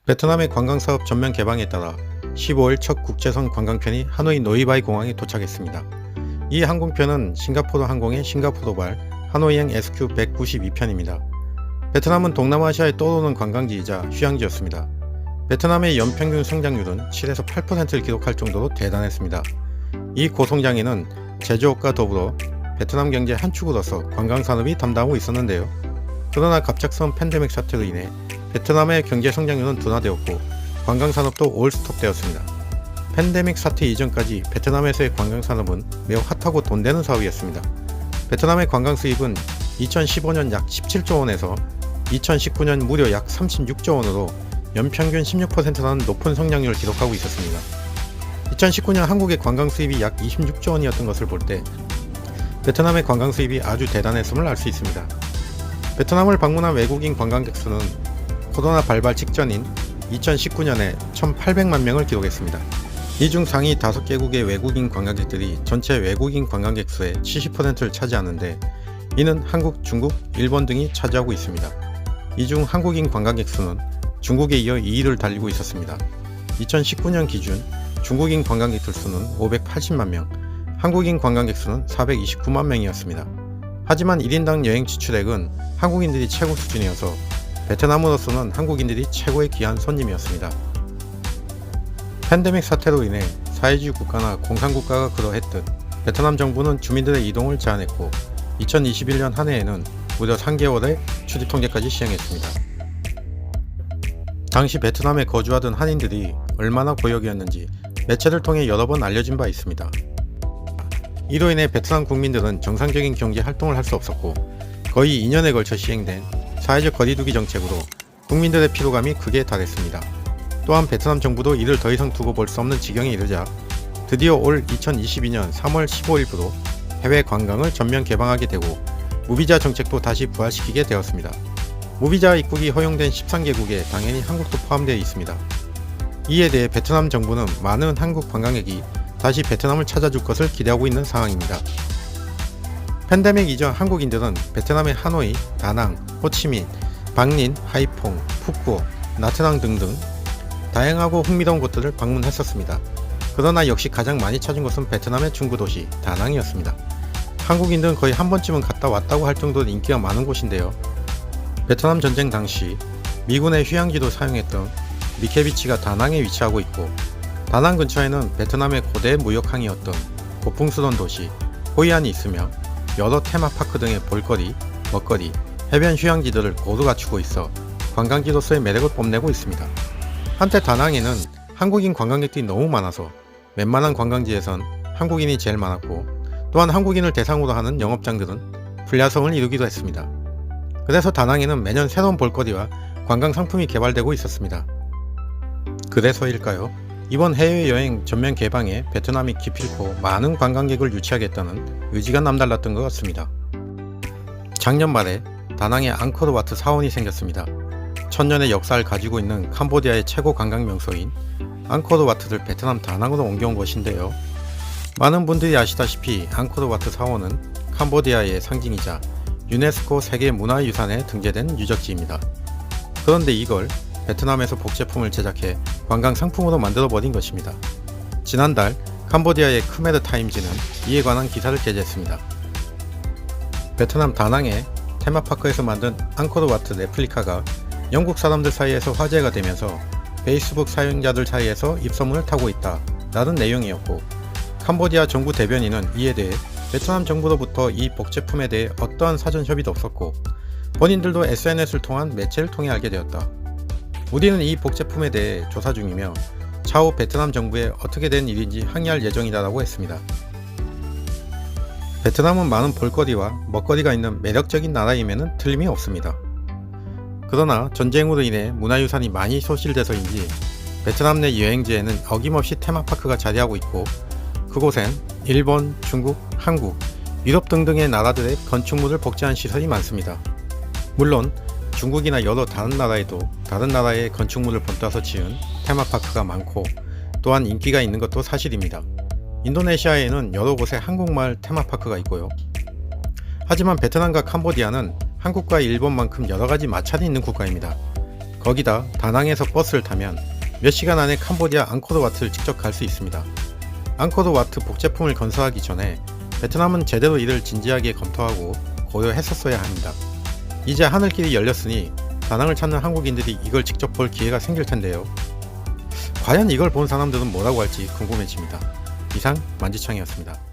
베트남의 관광사업 전면 개방에 따라 15일 첫 국제선 관광편이 하노이 노이바이 공항에 도착했습니다. 이 항공편은 싱가포르 항공의 싱가포르발 하노이행 SQ192편입니다. 베트남은 동남아시아에 떠오르는 관광지이자 휴양지였습니다. 베트남의 연평균 성장률은 7에서 8%를 기록할 정도로 대단했습니다. 이 고성장에는 제조업과 더불어 베트남 경제 한 축으로서 관광산업이 담당하고 있었는데요. 그러나 갑작스러운 팬데믹 사태로 인해 베트남의 경제 성장률은 둔화되었고 관광산업도 올스톱되었습니다. 팬데믹 사태 이전까지 베트남에서의 관광산업은 매우 핫하고 돈되는 사업이었습니다. 베트남의 관광 수입은 2015년 약 17조 원에서 2019년 무려 약 36조 원으로 연평균 16%라는 높은 성장률을 기록하고 있었습니다. 2019년 한국의 관광 수입이 약 26조 원이었던 것을 볼 때 베트남의 관광 수입이 아주 대단했음을 알 수 있습니다. 베트남을 방문한 외국인 관광객 수는 코로나 발발 직전인 2019년에 1,800만 명을 기록했습니다. 이 중 상위 5개국의 외국인 관광객들이 전체 외국인 관광객 수의 70%를 차지하는데 이는 한국, 중국, 일본 등이 차지하고 있습니다. 이 중 한국인 관광객 수는 중국에 이어 2위를 달리고 있었습니다. 2019년 기준 중국인 관광객들 수는 580만 명, 한국인 관광객 수는 429만 명이었습니다. 하지만 1인당 여행 지출액은 한국인들이 최고 수준이어서 베트남으로서는 한국인들이 최고의 귀한 손님이었습니다. 팬데믹 사태로 인해 사회주의 국가나 공산국가가 그러했듯 베트남 정부는 주민들의 이동을 제한했고 2021년 한 해에는 무려 3개월의 출입 통제까지 시행했습니다. 당시 베트남에 거주하던 한인들이 얼마나 고역이었는지 매체를 통해 여러 번 알려진 바 있습니다. 이로 인해 베트남 국민들은 정상적인 경제 활동을 할 수 없었고 거의 2년에 걸쳐 시행된 사회적 거리두기 정책으로 국민들의 피로감이 극에 달했습니다. 또한 베트남 정부도 이를 더 이상 두고 볼 수 없는 지경에 이르자 드디어 올 2022년 3월 15일부로 해외 관광을 전면 개방하게 되고 무비자 정책도 다시 부활시키게 되었습니다. 무비자 입국이 허용된 13개국에 당연히 한국도 포함되어 있습니다. 이에 대해 베트남 정부는 많은 한국 관광객이 다시 베트남을 찾아줄 것을 기대하고 있는 상황입니다. 팬데믹 이전 한국인들은 베트남의 하노이, 다낭, 호치민, 박린, 하이퐁, 푸꾸옥, 나트랑 등등 다양하고 흥미로운 곳들을 방문했었습니다. 그러나 역시 가장 많이 찾은 곳은 베트남의 중구 도시 다낭이었습니다. 한국인들은 거의 한 번쯤은 갔다 왔다고 할 정도로 인기가 많은 곳인데요. 베트남 전쟁 당시 미군의 휴양지로 사용했던 미케비치가 다낭에 위치하고 있고 다낭 근처에는 베트남의 고대 무역항이었던 고풍스러운 도시 호이안이 있으며 여러 테마파크 등의 볼거리, 먹거리, 해변 휴양지들을 고루 갖추고 있어 관광지로서의 매력을 뽐내고 있습니다. 한때 다낭에는 한국인 관광객들이 너무 많아서 웬만한 관광지에선 한국인이 제일 많았고 또한 한국인을 대상으로 하는 영업장들은 불야성을 이루기도 했습니다. 그래서 다낭에는 매년 새로운 볼거리와 관광 상품이 개발되고 있었습니다. 그래서일까요? 이번 해외여행 전면 개방에 베트남이 기필코 많은 관광객을 유치하겠다는 의지가 남달랐던 것 같습니다. 작년 말에 다낭에 앙코르와트 사원이 생겼습니다. 천년의 역사를 가지고 있는 캄보디아의 최고 관광 명소인 앙코르와트를 베트남 다낭으로 옮겨온 것인데요. 많은 분들이 아시다시피 앙코르와트 사원은 캄보디아의 상징이자 유네스코 세계문화유산에 등재된 유적지입니다. 그런데 이걸 베트남에서 복제품을 제작해 관광 상품으로 만들어버린 것입니다. 지난달 캄보디아의 크메르 타임즈는 이에 관한 기사를 게재했습니다. 베트남 다낭의 테마파크에서 만든 앙코르와트 레플리카가 영국 사람들 사이에서 화제가 되면서 페이스북 사용자들 사이에서 입소문을 타고 있다 라는 내용이었고 캄보디아 정부 대변인은 이에 대해 베트남 정부로부터 이 복제품에 대해 어떠한 사전 협의도 없었고 본인들도 SNS를 통한 매체를 통해 알게 되었다. 우리는 이 복제품에 대해 조사 중이며 차후 베트남 정부에 어떻게 된 일인지 항의할 예정이다라고 했습니다. 베트남은 많은 볼거리와 먹거리가 있는 매력적인 나라임에는 틀림이 없습니다. 그러나 전쟁으로 인해 문화유산이 많이 소실돼서인지 베트남 내 여행지에는 어김없이 테마파크가 자리하고 있고 그곳엔 일본, 중국, 한국, 유럽 등등의 나라들의 건축물을 복제한 시설이 많습니다. 물론 중국이나 여러 다른 나라에도 다른 나라의 건축물을 본따서 지은 테마파크가 많고 또한 인기가 있는 것도 사실입니다. 인도네시아에는 여러 곳에 한국마을 테마파크가 있고요. 하지만 베트남과 캄보디아는 한국과 일본만큼 여러가지 마찰이 있는 국가입니다. 거기다 다낭에서 버스를 타면 몇 시간 안에 캄보디아 앙코르와트를 직접 갈 수 있습니다. 앙코르와트 복제품을 건설하기 전에 베트남은 제대로 이를 진지하게 검토하고 고려했었어야 합니다. 이제 하늘길이 열렸으니 다낭을 찾는 한국인들이 이걸 직접 볼 기회가 생길 텐데요. 과연 이걸 본 사람들은 뭐라고 할지 궁금해집니다. 이상 만지창이었습니다.